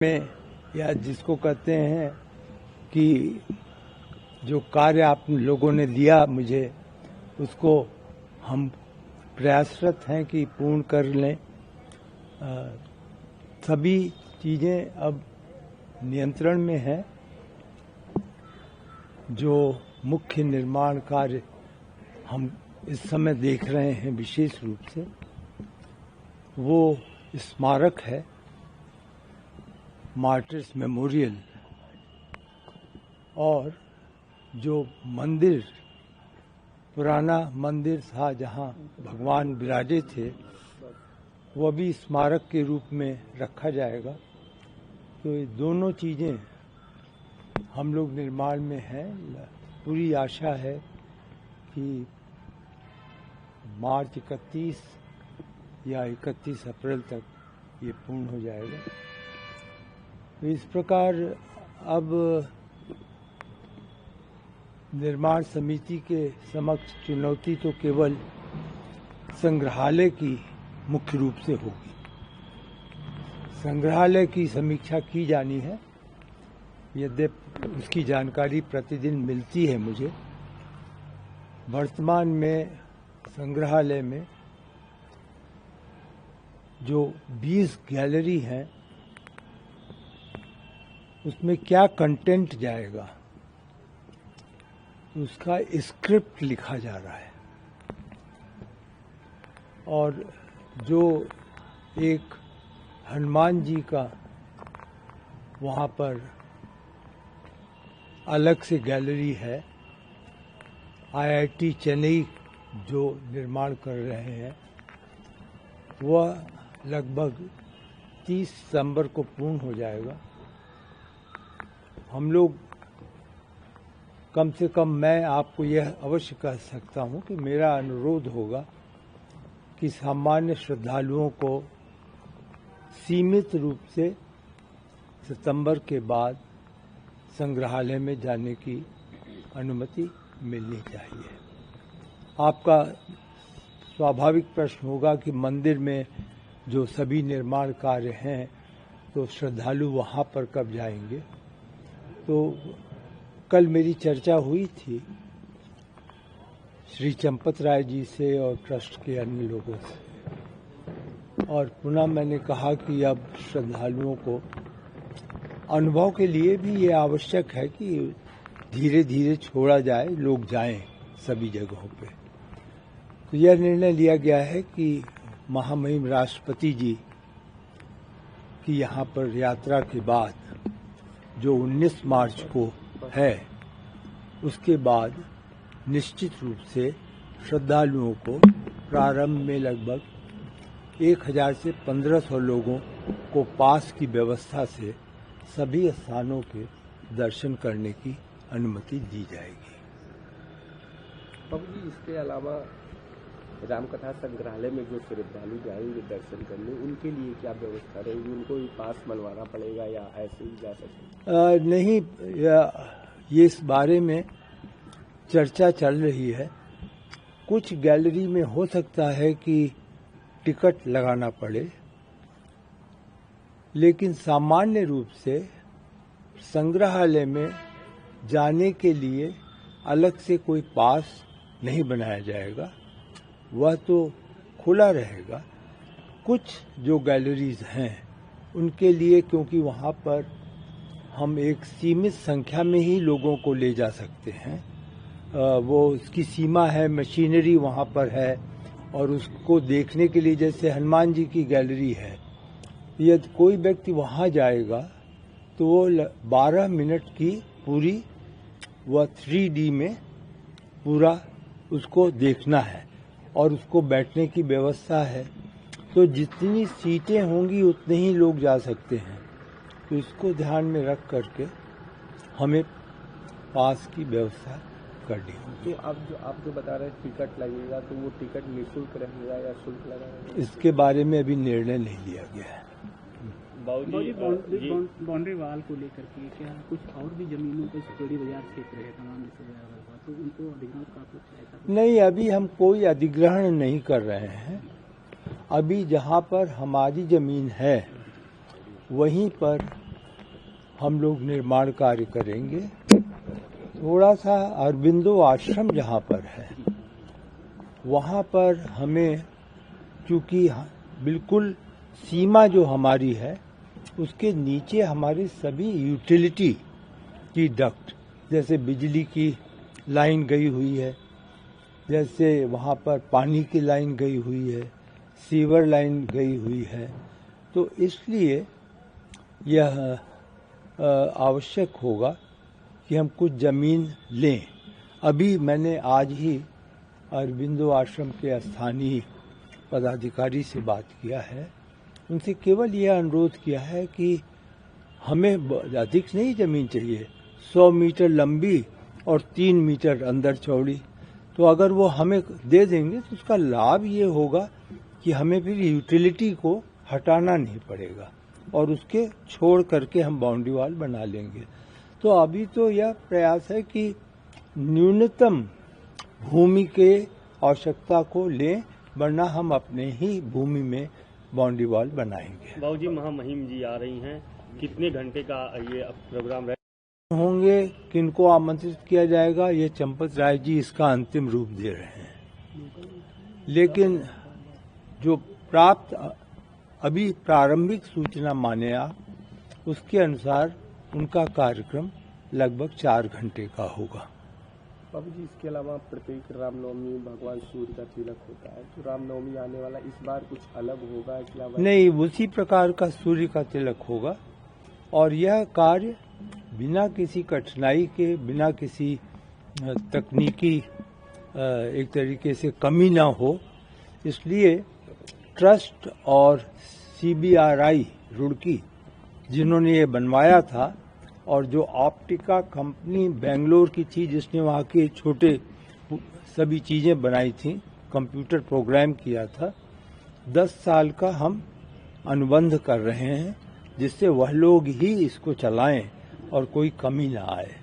में या जिसको कहते हैं कि जो कार्य आप लोगों ने दिया मुझे, उसको हम प्रयासरत हैं कि पूर्ण कर लें। सभी चीज़ें अब नियंत्रण में हैं। जो मुख्य निर्माण कार्य हम इस समय देख रहे हैं विशेष रूप से, वो स्मारक है, मार्टर्स मेमोरियल, और जो मंदिर, पुराना मंदिर था जहाँ भगवान विराजे थे, वो भी स्मारक के रूप में रखा जाएगा। तो ये दोनों चीज़ें हम लोग निर्माण में हैं। पूरी आशा है कि मार्च 31 या 31 अप्रैल तक ये पूर्ण हो जाएगा। तो इस प्रकार अब निर्माण समिति के समक्ष चुनौती तो केवल संग्रहालय की मुख्य रूप से होगी। संग्रहालय की समीक्षा की जानी है, यद्यपि उसकी जानकारी प्रतिदिन मिलती है मुझे। वर्तमान में संग्रहालय में जो 20 गैलरी हैं, उसमें क्या कंटेंट जाएगा, उसका स्क्रिप्ट लिखा जा रहा है। और जो एक हनुमान जी का वहाँ पर अलग से गैलरी है, IIT चेन्नई जो निर्माण कर रहे हैं, वह लगभग 30 सितंबर को पूर्ण हो जाएगा। हम लोग, कम से कम मैं आपको यह अवश्य कह सकता हूं कि मेरा अनुरोध होगा कि सामान्य श्रद्धालुओं को सीमित रूप से सितंबर के बाद संग्रहालय में जाने की अनुमति मिलनी चाहिए। आपका स्वाभाविक प्रश्न होगा कि मंदिर में जो सभी निर्माण कार्य हैं, तो श्रद्धालु वहां पर कब जाएंगे। तो कल मेरी चर्चा हुई थी श्री चंपत राय जी से और ट्रस्ट के अन्य लोगों से, और पुनः मैंने कहा कि अब श्रद्धालुओं को अनुभव के लिए भी ये आवश्यक है कि धीरे धीरे छोड़ा जाए, लोग जाएं सभी जगहों पे। तो यह निर्णय लिया गया है कि महामहिम राष्ट्रपति जी की यहाँ पर यात्रा के बाद, जो 19 मार्च को है, उसके बाद निश्चित रूप से श्रद्धालुओं को प्रारंभ में लगभग 1000 से 1500 लोगों को पास की व्यवस्था से सभी स्थानों के दर्शन करने की अनुमति दी जाएगी। बाबू जी, इसके अलावा रामकथा संग्रहालय में जो श्रद्धालु जाएंगे दर्शन करने, उनके लिए क्या व्यवस्था रहेगी? उनको भी पास बनवाना पड़ेगा या ऐसे ही जा सकते? नहीं, ये इस बारे में चर्चा चल रही है। कुछ गैलरी में हो सकता है कि टिकट लगाना पड़े, लेकिन सामान्य रूप से संग्रहालय में जाने के लिए अलग से कोई पास नहीं बनाया जाएगा, वह तो खुला रहेगा। कुछ जो गैलरीज हैं उनके लिए, क्योंकि वहाँ पर हम एक सीमित संख्या में ही लोगों को ले जा सकते हैं, वो उसकी सीमा है, मशीनरी वहाँ पर है, और उसको देखने के लिए, जैसे हनुमान जी की गैलरी है, यदि कोई व्यक्ति वहाँ जाएगा तो वो 12 मिनट की पूरी, वह 3D में पूरा उसको देखना है, और उसको बैठने की व्यवस्था है। तो जितनी सीटें होंगी उतने ही लोग जा सकते हैं। तो इसको ध्यान में रख करके हमें पास की व्यवस्था करनी होगी। तो आप जो बता रहे हैं टिकट लगेगा, तो वो टिकट निःशुल्क रहेगा या शुल्क लगेगा? इसके बारे में अभी निर्णय नहीं लिया गया है। बाउंड्री वाल को लेकर के क्या कुछ और भी जमीनों पर सिक्योरिटी बाजार क्षेत्र है तमाम, तो उनको अधिग्रहण का कुछ ऐसा? नहीं, अभी हम कोई अधिग्रहण नहीं कर रहे हैं। अभी जहाँ पर हमारी जमीन है वहीं पर हम लोग निर्माण कार्य करेंगे। थोड़ा सा अरबिंदो आश्रम जहाँ पर है वहाँ पर हमें, चूँकि बिल्कुल सीमा जो हमारी है उसके नीचे हमारी सभी यूटिलिटी की डक्ट, जैसे बिजली की लाइन गई हुई है, जैसे वहाँ पर पानी की लाइन गई हुई है, सीवर लाइन गई हुई है, तो इसलिए यह आवश्यक होगा कि हम कुछ ज़मीन लें। अभी मैंने आज ही अरबिंदो आश्रम के स्थानीय पदाधिकारी से बात किया है, उनसे केवल यह अनुरोध किया है कि हमें अधिक नहीं ज़मीन चाहिए, 100 मीटर लंबी और 3 मीटर अंदर चौड़ी, तो अगर वो हमें दे देंगे तो उसका लाभ ये होगा कि हमें फिर यूटिलिटी को हटाना नहीं पड़ेगा और उसके छोड़ करके हम बाउंड्री वॉल बना लेंगे। तो अभी तो यह प्रयास है कि न्यूनतम भूमि के आवश्यकता को लें, वरना हम अपने ही भूमि में बाउंड्री वॉल बनाएंगे। बाबूजी, महामहिम जी आ रही हैं, कितने घंटे का ये प्रोग्राम होंगे, किनको आमंत्रित किया जाएगा, ये चंपत राय जी इसका अंतिम रूप दे रहे हैं। लेकिन जो प्राप्त अभी प्रारंभिक सूचना माने आप, उसके अनुसार उनका कार्यक्रम लगभग 4 घंटे का होगा। बाबू जी, इसके अलावा प्रत्येक रामनवमी भगवान सूर्य का तिलक होता है, तो रामनवमी आने वाला इस बार कुछ अलग होगा क्या? नहीं, उसी प्रकार का सूर्य का तिलक होगा और यह कार्य बिना किसी कठिनाई के, बिना किसी तकनीकी एक तरीके से कमी ना हो, इसलिए ट्रस्ट और CBRI रुड़की जिन्होंने ये बनवाया था और जो ऑप्टिका कंपनी बेंगलोर की थी जिसने वहाँ के छोटे सभी चीज़ें बनाई थी, कंप्यूटर प्रोग्राम किया था, 10 साल का हम अनुबंध कर रहे हैं जिससे वह लोग ही इसको चलाएं और कोई कमी ना आए।